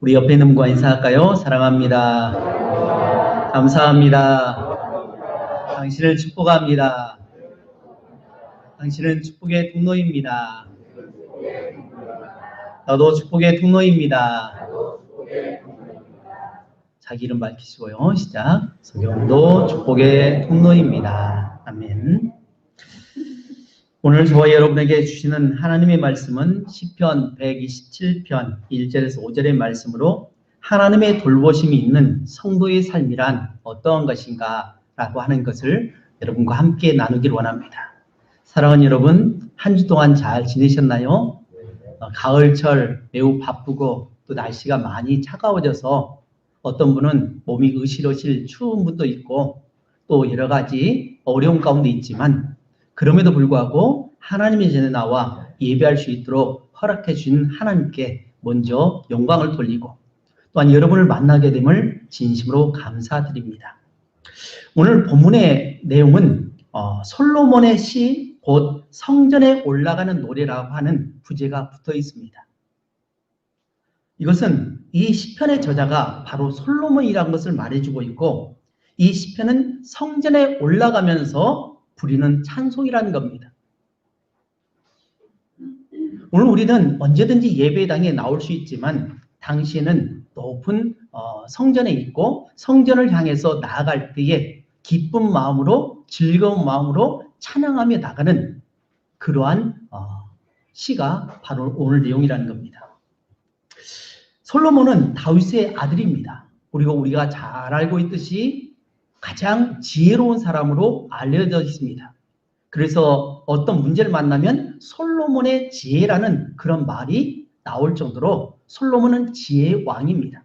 우리 옆에 있는 분과 인사할까요? 사랑합니다. 감사합니다. 당신을 축복합니다. 당신은 축복의 통로입니다. 나도 축복의 통로입니다. 자기 이름 밝히시고요. 시작. 성경도 축복의 통로입니다. 아멘. 오늘 저와 여러분에게 주시는 하나님의 말씀은 시편 127편 1절에서 5절의 말씀으로 하나님의 돌보심이 있는 성도의 삶이란 어떠한 것인가 라고 하는 것을 여러분과 함께 나누기를 원합니다. 사랑하는 여러분, 한 주 동안 잘 지내셨나요? 가을철 매우 바쁘고 또 날씨가 많이 차가워져서 어떤 분은 몸이 으실으실 추운 분도 있고 또 여러 가지 어려운 가운데 있지만 그럼에도 불구하고 하나님의 전에 나와 예배할 수 있도록 허락해 주신 하나님께 먼저 영광을 돌리고 또한 여러분을 만나게 됨을 진심으로 감사드립니다. 오늘 본문의 내용은 솔로몬의 시, 곧 성전에 올라가는 노래라고 하는 부제가 붙어 있습니다. 이것은 이 시편의 저자가 바로 솔로몬이라는 것을 말해주고 있고 이 시편은 성전에 올라가면서 부리는 찬송이라는 겁니다. 오늘 우리는 언제든지 예배당에 나올 수 있지만 당시에는 높은 성전에 있고 성전을 향해서 나아갈 때에 기쁜 마음으로 즐거운 마음으로 찬양하며 나가는 그러한 시가 바로 오늘 내용이라는 겁니다. 솔로몬은 다윗의 아들입니다. 그리고 우리가 잘 알고 있듯이 가장 지혜로운 사람으로 알려져 있습니다. 그래서 어떤 문제를 만나면 솔로몬의 지혜라는 그런 말이 나올 정도로 솔로몬은 지혜의 왕입니다.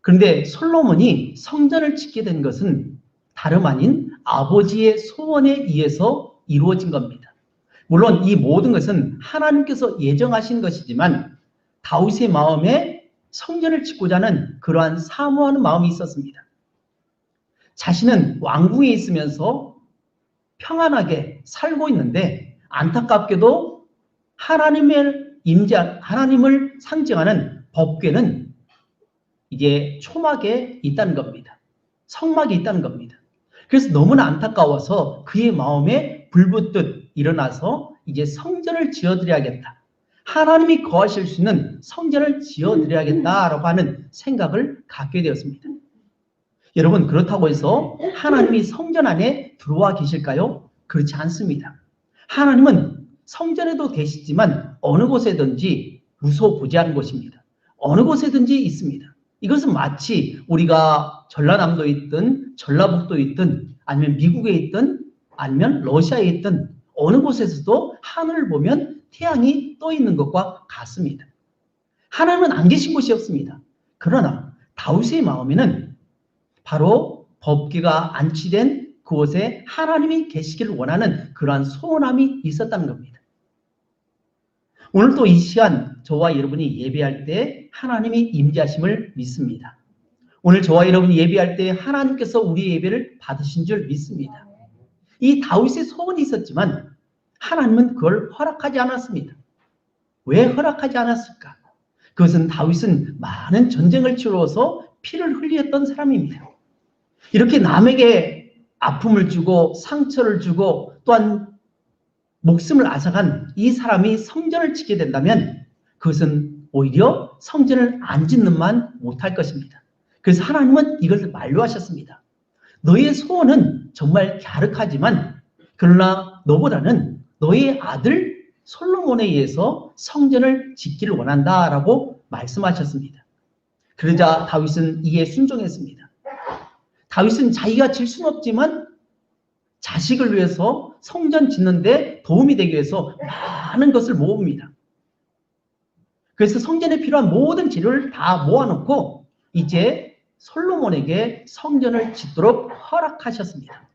그런데 솔로몬이 성전을 짓게 된 것은 다름 아닌 아버지의 소원에 의해서 이루어진 겁니다. 물론 이 모든 것은 하나님께서 예정하신 것이지만 다윗의 마음에 성전을 짓고자 하는 그러한 사모하는 마음이 있었습니다. 자신은 왕궁에 있으면서 평안하게 살고 있는데 안타깝게도 하나님을 상징하는 법궤는 이게 초막에 있다는 겁니다. 성막에 있다는 겁니다. 그래서 너무나 안타까워서 그의 마음에 불붙듯 일어나서 이제 성전을 지어드려야겠다. 하나님이 거하실 수 있는 성전을 지어드려야겠다라고 하는 생각을 갖게 되었습니다. 여러분, 그렇다고 해서 하나님이 성전 안에 들어와 계실까요? 그렇지 않습니다. 하나님은 성전에도 계시지만 어느 곳에든지 무소부지한 곳입니다. 어느 곳에든지 있습니다. 이것은 마치 우리가 전라남도에 있든 전라북도에 있든 아니면 미국에 있든 아니면 러시아에 있든 어느 곳에서도 하늘을 보면 태양이 떠 있는 것과 같습니다. 하나님은 안 계신 곳이 없습니다. 그러나 다윗의 마음에는 바로 법궤가 안치된 그곳에 하나님이 계시기를 원하는 그러한 소원함이 있었다는 겁니다. 오늘도 이 시간 저와 여러분이 예배할 때 하나님이 임재하심을 믿습니다. 오늘 저와 여러분이 예배할 때 하나님께서 우리의 예배를 받으신 줄 믿습니다. 이 다윗의 소원이 있었지만 하나님은 그걸 허락하지 않았습니다. 왜 허락하지 않았을까? 그것은 다윗은 많은 전쟁을 치러서 피를 흘렸던 사람입니다. 이렇게 남에게 아픔을 주고 상처를 주고 또한 목숨을 앗아간 이 사람이 성전을 짓게 된다면 그것은 오히려 성전을 안 짓는만 못할 것입니다. 그래서 하나님은 이것을 만류하셨습니다. 너의 소원은 정말 갸륵하지만 그러나 너보다는 너의 아들 솔로몬에 의해서 성전을 짓기를 원한다라고 말씀하셨습니다. 그러자 다윗은 이에 순종했습니다. 다윗은 자기가 질 수는 없지만 자식을 위해서 성전 짓는데 도움이 되기 위해서 많은 것을 모읍니다. 그래서 성전에 필요한 모든 재료를 다 모아놓고 이제 솔로몬에게 성전을 짓도록 허락하셨습니다.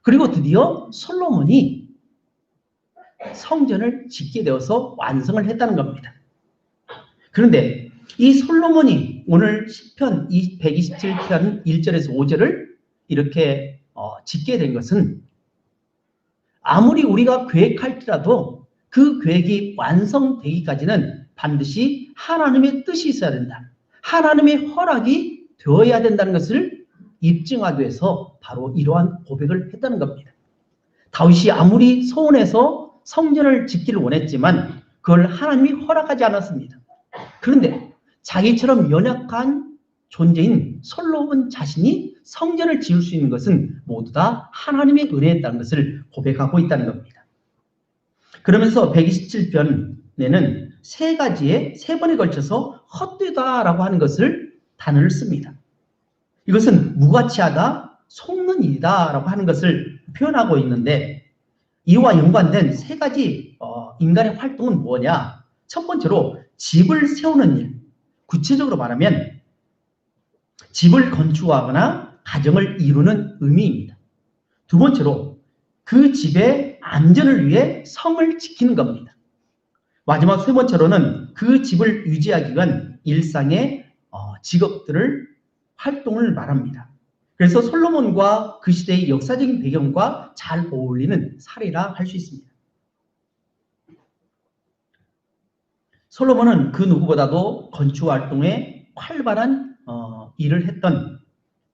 그리고 드디어 솔로몬이 성전을 짓게 되어서 완성을 했다는 겁니다. 그런데 이 솔로몬이 오늘 시편 127편 1절에서 5절을 이렇게 짓게 된 것은 아무리 우리가 계획할지라도 그 계획이 완성되기까지는 반드시 하나님의 뜻이 있어야 된다. 하나님의 허락이 되어야 된다는 것을 입증하기 위해서 바로 이러한 고백을 했다는 겁니다. 다윗이 아무리 소원해서 성전을 짓기를 원했지만 그걸 하나님이 허락하지 않았습니다. 그런데 자기처럼 연약한 존재인 솔로몬 자신이 성전을 지을 수 있는 것은 모두 다 하나님의 은혜였다는 것을 고백하고 있다는 겁니다. 그러면서 127편에는 세 번에 걸쳐서 헛되다라고 하는 것을 단어를 씁니다. 이것은 무가치하다, 속는 일이다라고 하는 것을 표현하고 있는데 이와 연관된 세 가지 인간의 활동은 뭐냐? 첫 번째로 집을 세우는 일, 구체적으로 말하면 집을 건축하거나 가정을 이루는 의미입니다. 두 번째로 그 집의 안전을 위해 성을 지키는 겁니다. 마지막 세 번째로는 그 집을 유지하기 위한 일상의 직업들을 활동을 말합니다. 그래서 솔로몬과 그 시대의 역사적인 배경과 잘 어울리는 사례라 할 수 있습니다. 솔로몬은 그 누구보다도 건축 활동에 활발한 일을 했던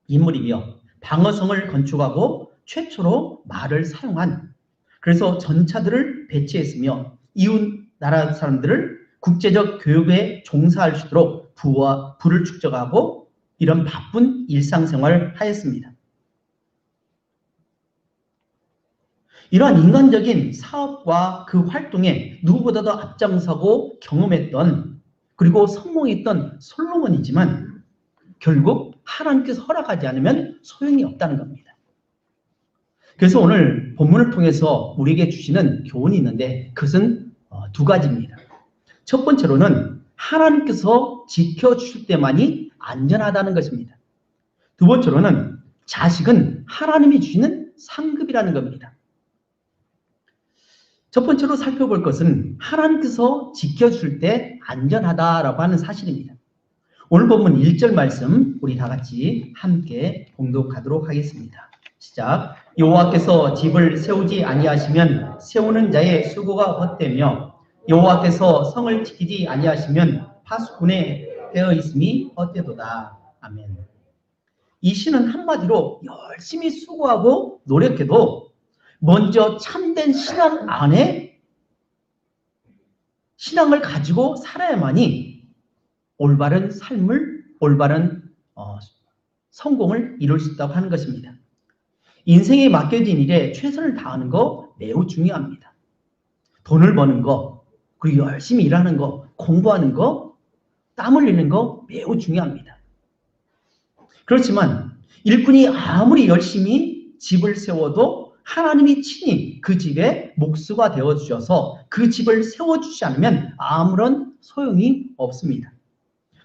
인물이며 방어성을 건축하고 최초로 말을 사용한, 그래서 전차들을 배치했으며 이웃 나라 사람들을 국제적 교육에 종사할 수 있도록 부를 축적하고 이런 바쁜 일상생활을 하였습니다. 이러한 인간적인 사업과 그 활동에 누구보다도 앞장서고 경험했던 그리고 성공했던 솔로몬이지만 결국 하나님께서 허락하지 않으면 소용이 없다는 겁니다. 그래서 오늘 본문을 통해서 우리에게 주시는 교훈이 있는데 그것은 두 가지입니다. 첫 번째로는 하나님께서 지켜주실 때만이 안전하다는 것입니다. 두 번째로는 자식은 하나님이 주시는 상급이라는 겁니다. 첫 번째로 살펴볼 것은 하나님께서 지켜줄 때 안전하다라고 하는 사실입니다. 오늘 본문 1절 말씀 우리 다 같이 함께 봉독하도록 하겠습니다. 시작. 여호와께서 집을 세우지 아니하시면 세우는 자의 수고가 헛되며 여호와께서 성을 지키지 아니하시면 파수꾼의 되어 있음이 헛되도다. 아멘. 이 시는 한마디로 열심히 수고하고 노력해도 먼저 참된 신앙 안에 신앙을 가지고 살아야만이 올바른 삶을, 올바른 성공을 이룰 수 있다고 하는 것입니다. 인생에 맡겨진 일에 최선을 다하는 거 매우 중요합니다. 돈을 버는 거, 그리고 열심히 일하는 거, 공부하는 거, 땀 흘리는 거 매우 중요합니다. 그렇지만 일꾼이 아무리 열심히 집을 세워도 하나님이 친히 그 집에 목수가 되어주셔서 그 집을 세워주지 않으면 아무런 소용이 없습니다.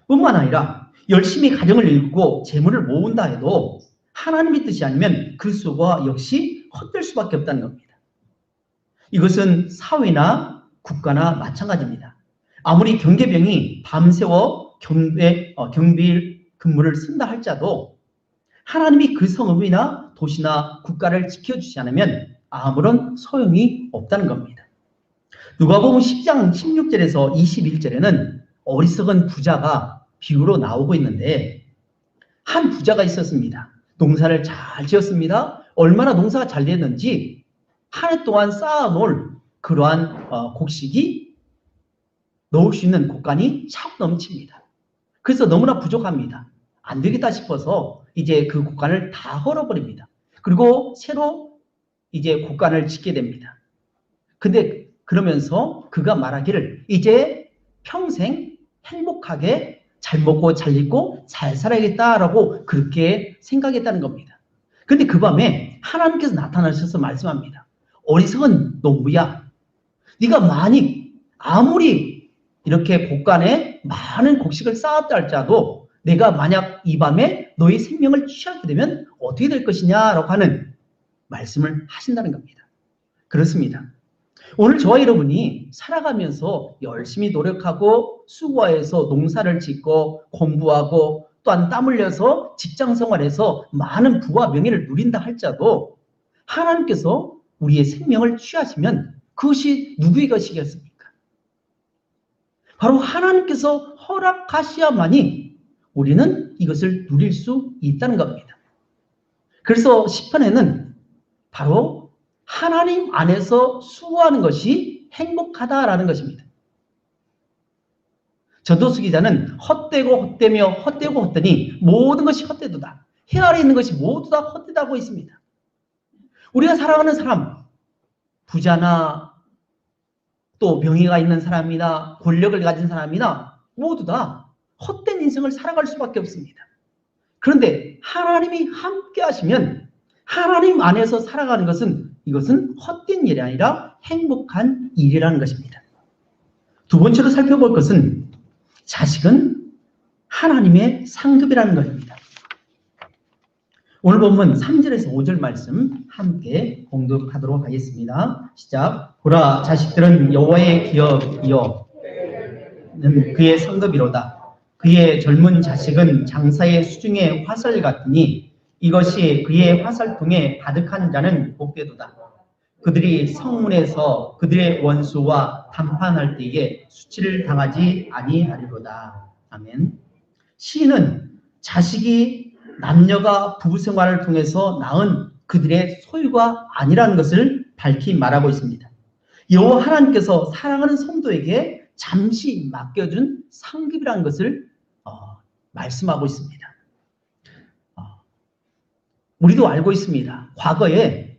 뿐만 아니라 열심히 가정을 이루고 재물을 모은다 해도 하나님의 뜻이 아니면 그 수고가 역시 헛될 수밖에 없다는 겁니다. 이것은 사회나 국가나 마찬가지입니다. 아무리 경계병이 밤새워 경비 근무를 쓴다 할지라도 하나님이 그 성읍이나 도시나 국가를 지켜주지 않으면 아무런 소용이 없다는 겁니다. 누가복음 10장 16절에서 21절에는 어리석은 부자가 비유로 나오고 있는데 한 부자가 있었습니다. 농사를 잘 지었습니다. 얼마나 농사가 잘 됐는지 한 해 동안 쌓아놓을 그러한 곡식이 넣을 수 있는 곡간이 차고 넘칩니다. 그래서 너무나 부족합니다. 안 되겠다 싶어서 이제 그 곡간을 다 헐어버립니다. 그리고 새로 이제 곡간을 짓게 됩니다. 근데 그러면서 그가 말하기를 이제 평생 행복하게 잘 먹고 잘 입고 잘 살아야겠다라고 그렇게 생각했다는 겁니다. 근데 그 밤에 하나님께서 나타나셔서 말씀합니다. 어리석은 농부야. 네가 아무리 이렇게 곡간에 많은 곡식을 쌓았다 할지라도 내가 만약 이 밤에 너의 생명을 취하게 되면 어떻게 될 것이냐라고 하는 말씀을 하신다는 겁니다. 그렇습니다. 오늘 저와 여러분이 살아가면서 열심히 노력하고 수고해서 농사를 짓고 공부하고 또한 땀 흘려서 직장 생활에서 많은 부와 명예를 누린다 할지라도 하나님께서 우리의 생명을 취하시면 그것이 누구의 것이겠습니까? 바로 하나님께서 허락하셔야만이 우리는 이것을 누릴 수 있다는 겁니다. 그래서 시편에는 바로 하나님 안에서 수고하는 것이 행복하다라는 것입니다. 전도수 기자는 헛되고 헛되며 헛되고 헛되니 모든 것이 헛되도다. 해 아래 있는 것이 모두 다 헛되다고 있습니다. 우리가 사랑하는 사람, 부자나 또 명예가 있는 사람이나 권력을 가진 사람이나 모두 다 헛된 인생을 살아갈 수밖에 없습니다. 그런데 하나님이 함께 하시면 하나님 안에서 살아가는 것은 이것은 헛된 일이 아니라 행복한 일이라는 것입니다. 두 번째로 살펴볼 것은 자식은 하나님의 상급이라는 것입니다. 오늘 본문 3절에서 5절 말씀 함께 공독하도록 하겠습니다. 시작. 보라, 자식들은 여호와의 기업이요 그의 상급이로다. 그의 젊은 자식은 장사의 수중의 화살 같으니 이것이 그의 화살통에 가득한 자는 복되도다. 그들이 성문에서 그들의 원수와談판할 때에 수치를 당하지 아니하리로다. 아멘. 시인은 자식이 남녀가 부부 생활을 통해서 낳은 그들의 소유가 아니라는 것을 밝히 말하고 있습니다. 여호와 하나님께서 사랑하는 성도에게 잠시 맡겨준 상급이라는 것을 말씀하고 있습니다. 우리도 알고 있습니다. 과거에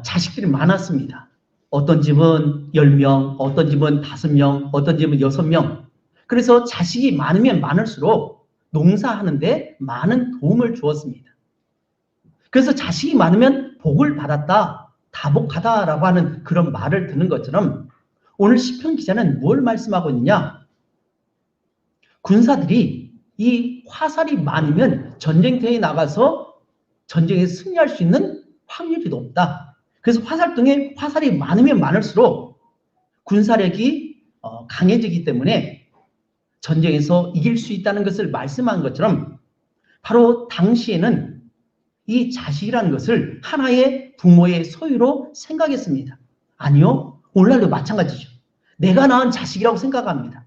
자식들이 많았습니다. 어떤 집은 10명, 어떤 집은 5명, 어떤 집은 6명. 그래서 자식이 많으면 많을수록 농사하는데 많은 도움을 주었습니다. 그래서 자식이 많으면 복을 받았다, 다복하다라고 하는 그런 말을 듣는 것처럼 오늘 시편 기자는 뭘 말씀하고 있느냐? 군사들이 이 화살이 많으면 전쟁터에 나가서 전쟁에서 승리할 수 있는 확률이 높다. 그래서 화살통에 화살이 많으면 많을수록 군사력이 강해지기 때문에 전쟁에서 이길 수 있다는 것을 말씀한 것처럼 바로 당시에는 이 자식이라는 것을 하나의 부모의 소유로 생각했습니다. 아니요. 오늘날도 마찬가지죠. 내가 낳은 자식이라고 생각합니다.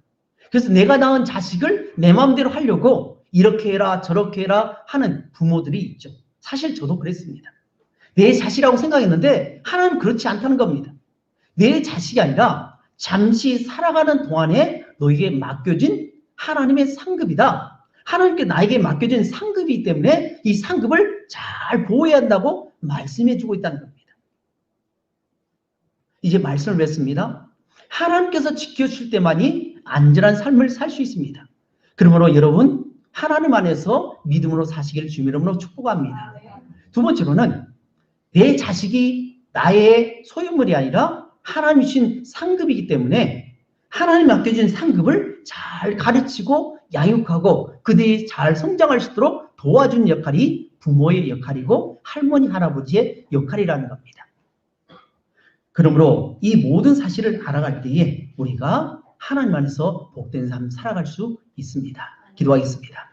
그래서 내가 낳은 자식을 내 마음대로 하려고 이렇게 해라 저렇게 해라 하는 부모들이 있죠. 사실 저도 그랬습니다. 내 자식이라고 생각했는데 하나님은 그렇지 않다는 겁니다. 내 자식이 아니라 잠시 살아가는 동안에 너에게 맡겨진 하나님의 상급이다. 하나님께 나에게 맡겨진 상급이기 때문에 이 상급을 잘 보호해야 한다고 말씀해 주고 있다는 겁니다. 이제 말씀을 맺습니다. 하나님께서 지켜주실 때만이 안전한 삶을 살 수 있습니다. 그러므로 여러분 하나님 안에서 믿음으로 사시기를 주님의 이름으로 축복합니다. 두 번째로는 내 자식이 나의 소유물이 아니라 하나님 주신 상급이기 때문에 하나님 맡겨준 상급을 잘 가르치고 양육하고 그들이 잘 성장할 수 있도록 도와주는 역할이 부모의 역할이고 할머니 할아버지의 역할이라는 겁니다. 그러므로 이 모든 사실을 알아갈 때에 우리가 하나님 안에서 복된 삶 살아갈 수 있습니다. 기도하겠습니다.